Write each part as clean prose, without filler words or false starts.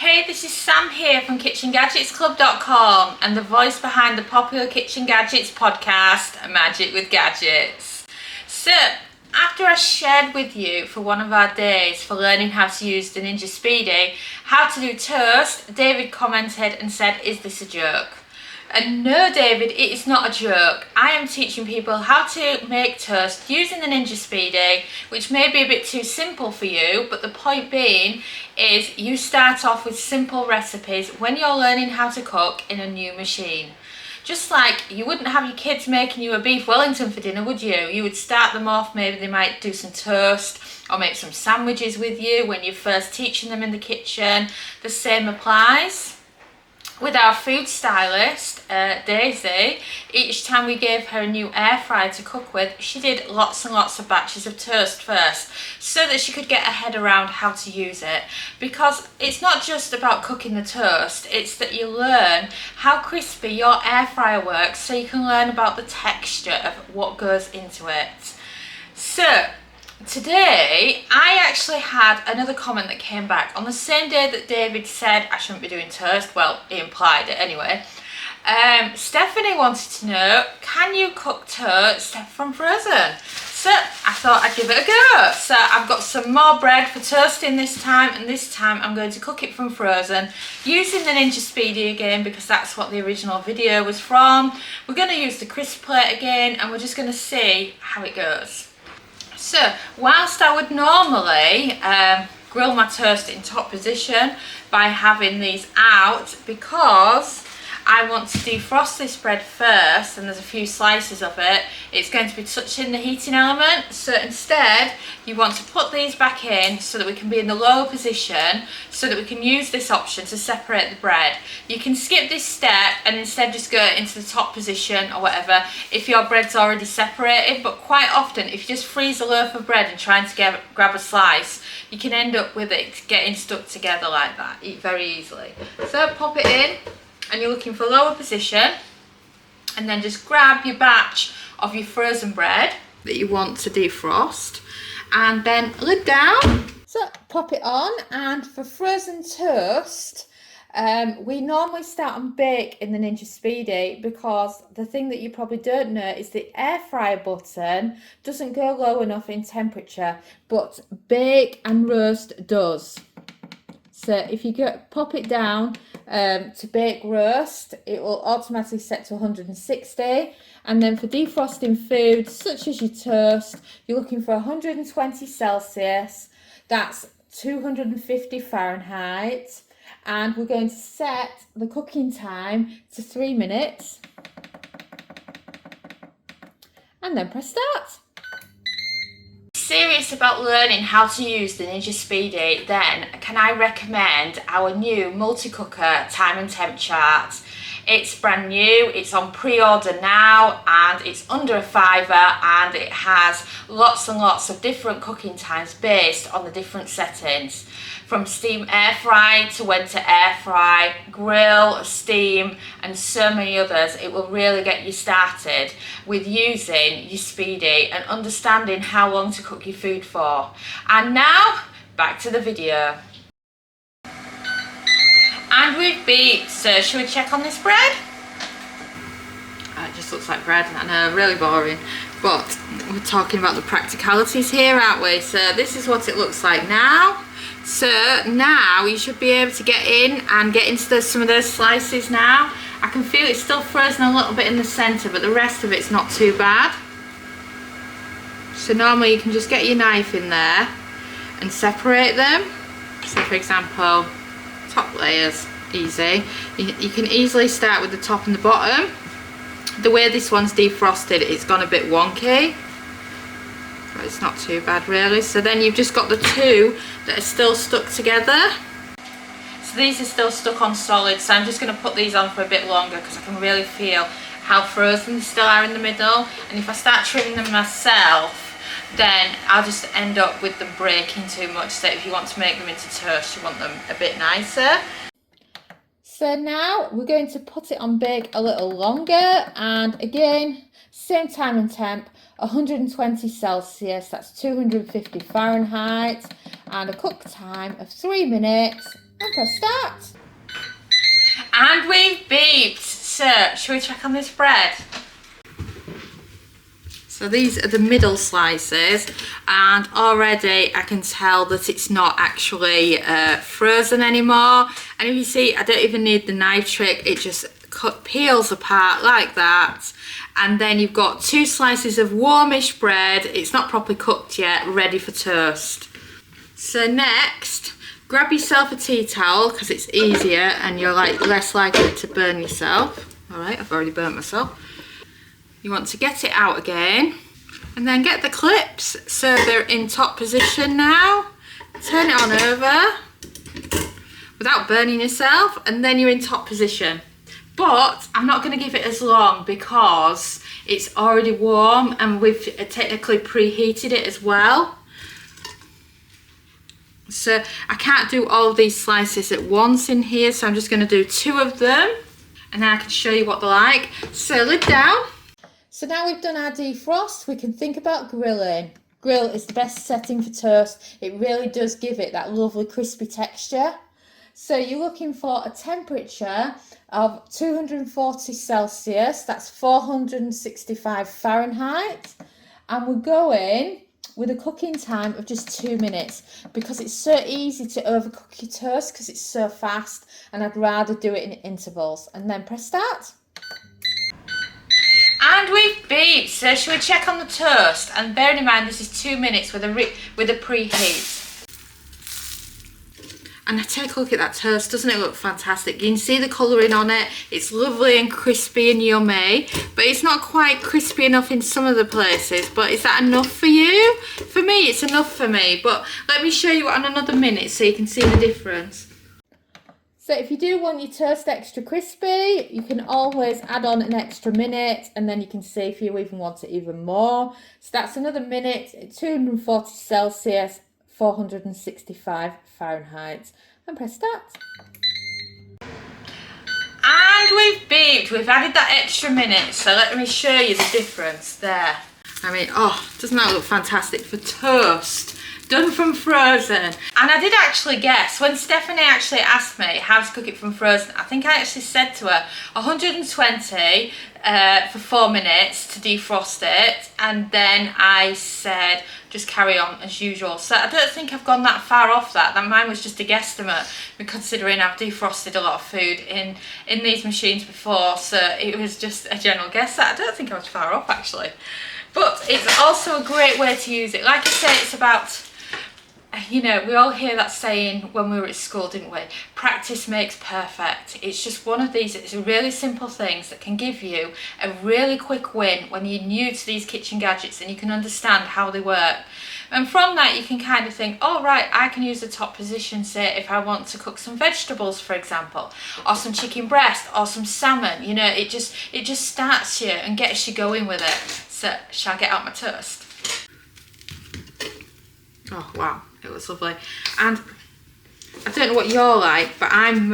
Hey, this is Sam here from kitchengadgetsclub.com and the voice behind the popular Kitchen Gadgets podcast, Magic with Gadgets. So, after I shared with you for one of our days for learning how to use the Ninja Speedi, how to do toast, David commented and said, "Is this a joke?" And no, David, it is not a joke. I am teaching people how to make toast using the Ninja Speedi, which may be a bit too simple for you, but the point being is you start off with simple recipes when you're learning how to cook in a new machine. Just like you wouldn't have your kids making you a beef Wellington for dinner, would you? You would start them off, maybe they might do some toast or make some sandwiches with you when you're first teaching them in the kitchen. The same applies with our food stylist, Daisy. Each time we gave her a new air fryer to cook with, she did lots and lots of batches of toast first so that she could get her head around how to use it. Because it's not just about cooking the toast, it's that you learn how crispy your air fryer works so you can learn about the texture of what goes into it. So, today, I actually had another comment that came back on the same day that David said I shouldn't be doing toast. Well, he implied it anyway. Stephanie wanted to know, can you cook toast from frozen? So I thought I'd give it a go. So I've got some more bread for toasting this time, and this time I'm going to cook it from frozen using the Ninja Speedi again because that's what the original video was from. We're going to use the crisp plate again and we're just going to see how it goes. So, whilst I would normally grill my toast in top position by having these out, because I want to defrost this bread first and there's a few slices of it, it's going to be touching the heating element. So instead, you want to put these back in so that we can be in the lower position so that we can use this option to separate the bread. You can skip this step and instead just go into the top position or whatever if your bread's already separated, but quite often if you just freeze a loaf of bread and trying to grab a slice, you can end up with it getting stuck together like that very easily. So pop it in. And you're looking for lower position, and then just grab your batch of your frozen bread that you want to defrost and then lid down. So pop it on, and for frozen toast, we normally start and bake in the Ninja Speedi because the thing that you probably don't know is the air fryer button doesn't go low enough in temperature, but bake and roast does. So if you pop it down to bake roast, it will automatically set to 160. And then for defrosting food, such as your toast, you're looking for 120 Celsius. That's 250 Fahrenheit. And we're going to set the cooking time to 3 minutes. And then press start. Serious about learning how to use the Ninja Speedi, then can I recommend our new multi-cooker time and temp chart. It's brand new, it's on pre-order now, and it's under a £5, and it has lots and lots of different cooking times based on the different settings. From steam air fry to when to air fry, grill, steam, and so many others. It will really get you started with using your Speedi and understanding how long to cook your food for. And now, back to the video. And we've beat, so shall we check on this bread? It just looks like bread, I know, really boring. But we're talking about the practicalities here, aren't we? So this is what it looks like now. So now you should be able to get in and get into some of those slices now. I can feel it's still frozen a little bit in the centre, but the rest of it's not too bad. So normally you can just get your knife in there and separate them. So for example, top layers, easy. You can easily start with the top and the bottom. The way this one's defrosted, it's gone a bit wonky. But it's not too bad really. So then you've just got the two that are still stuck together. So these are still stuck on solid, so I'm just going to put these on for a bit longer because I can really feel how frozen they still are in the middle. And if I start trimming them myself, then I'll just end up with them breaking too much. So if you want to make them into toast, you want them a bit nicer. So now we're going to put it on bake a little longer, and again, same time and temp, 120 Celsius, that's 250 Fahrenheit, and a cook time of 3 minutes, And press start. And we've beeped. So, shall we check on this bread? So these are the middle slices, and already I can tell that it's not actually frozen anymore. And if you see, I don't even need the knife trick, it just peels apart like that. And then you've got 2 slices of warmish bread, it's not properly cooked yet, ready for toast. So next, grab yourself a tea towel because it's easier and you're like less likely to burn yourself. Alright, I've already burnt myself. You want to get it out again and then get the clips so they're in top position now. Turn it on over without burning yourself, and then you're in top position. But I'm not going to give it as long because it's already warm and we've technically preheated it as well. So I can't do all of these slices at once in here, so I'm just going to do 2 of them and then I can show you what they're like. So lid down. So now we've done our defrost, we can think about grilling. Grill is the best setting for toast. It really does give it that lovely crispy texture. So you're looking for a temperature of 240 Celsius, that's 465 Fahrenheit. And we're going with a cooking time of just 2 minutes because it's so easy to overcook your toast because it's so fast, and I'd rather do it in intervals. And then press start. And we've beeped, so shall we check on the toast? And bearing in mind this is 2 minutes with a preheat. And take a look at that toast, doesn't it look fantastic? You can see the colouring on it, it's lovely and crispy and yummy, but it's not quite crispy enough in some of the places. But is that enough for you? For me, it's enough for me, but let me show you on another minute so you can see the difference. So if you do want your toast extra crispy, you can always add on an extra minute, and then you can see if you even want it even more. So that's another minute at 240 Celsius, 465 Fahrenheit, and press start. And we've beeped, we've added that extra minute, so let me show you the difference there. I mean, oh, doesn't that look fantastic for toast? Done from frozen. And I did actually guess, when Stephanie actually asked me how to cook it from frozen, I think I actually said to her 120 for 4 minutes to defrost it, and then I said just carry on as usual. So I don't think I've gone that far off that. Mine was just a guesstimate, considering I've defrosted a lot of food in these machines before, so it was just a general guess. I don't think I was far off actually. But it's also a great way to use it. Like I say, it's about, you know, we all hear that saying when we were at school, didn't we? Practice makes perfect. It's just one of these, it's really simple things that can give you a really quick win when you're new to these kitchen gadgets and you can understand how they work. And from that you can kind of think, oh right, I can use the top position, say if I want to cook some vegetables, for example, or some chicken breast or some salmon. You know, it just starts you and gets you going with it. So shall I get out my toast? Oh wow, it was lovely. And I don't know what you're like, but I'm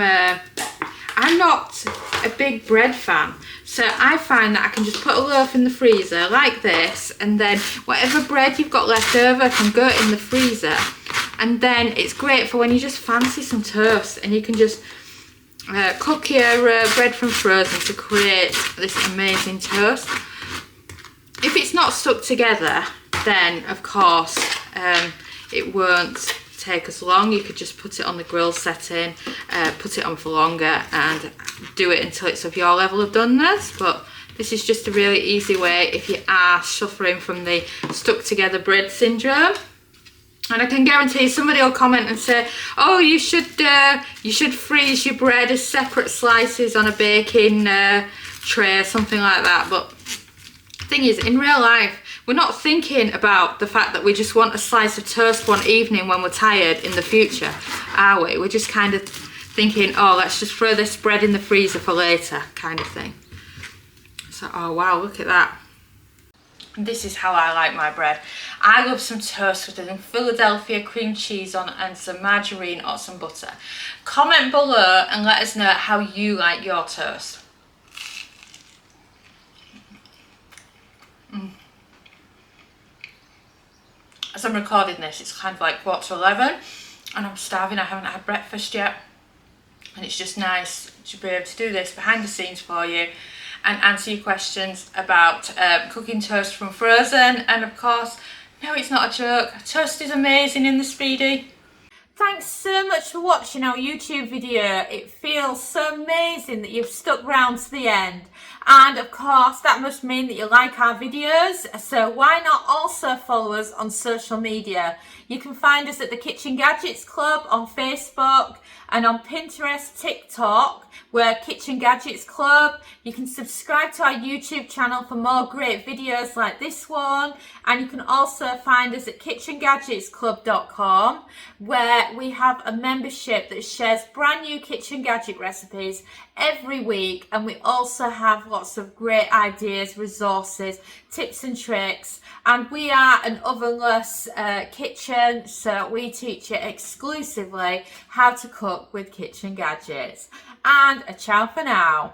not a big bread fan. So I find that I can just put a loaf in the freezer like this, and then whatever bread you've got left over can go in the freezer. And then it's great for when you just fancy some toast, and you can just cook your bread from frozen to create this amazing toast. If it's not stuck together, then of course it won't take as long. You could just put it on the grill setting, put it on for longer and do it until it's of your level of doneness. But this is just a really easy way if you are suffering from the stuck together bread syndrome. And I can guarantee somebody will comment and say, oh, you should freeze your bread as separate slices on a baking tray, something like that. But the thing is, in real life, we're not thinking about the fact that we just want a slice of toast one evening when we're tired in the future, are we? We're just kind of thinking, oh, let's just throw this bread in the freezer for later, kind of thing. So, oh wow, look at that. This is how I like my bread. I love some toast with some Philadelphia cream cheese on and some margarine or some butter. Comment below and let us know how you like your toast. As I'm recording this, it's kind of like 11:15 and I'm starving. I haven't had breakfast yet. and it's just nice to be able to do this behind the scenes for you and answer your questions about cooking toast from frozen. And of course, no, it's not a joke, toast is amazing in the Speedi. Thanks so much for watching our YouTube video. It feels so amazing that you've stuck around to the end. And of course, that must mean that you like our videos. So why not also follow us on social media? You can find us at the Kitchen Gadgets Club on Facebook and on Pinterest, TikTok. We're Kitchen Gadgets Club. You can subscribe to our YouTube channel for more great videos like this one. And you can also find us at kitchengadgetsclub.com, where we have a membership that shares brand new kitchen gadget recipes every week. And we also have lots of great ideas, resources, tips and tricks. And we are an ovenless kitchen, so we teach you exclusively how to cook with kitchen gadgets. And a ciao for now.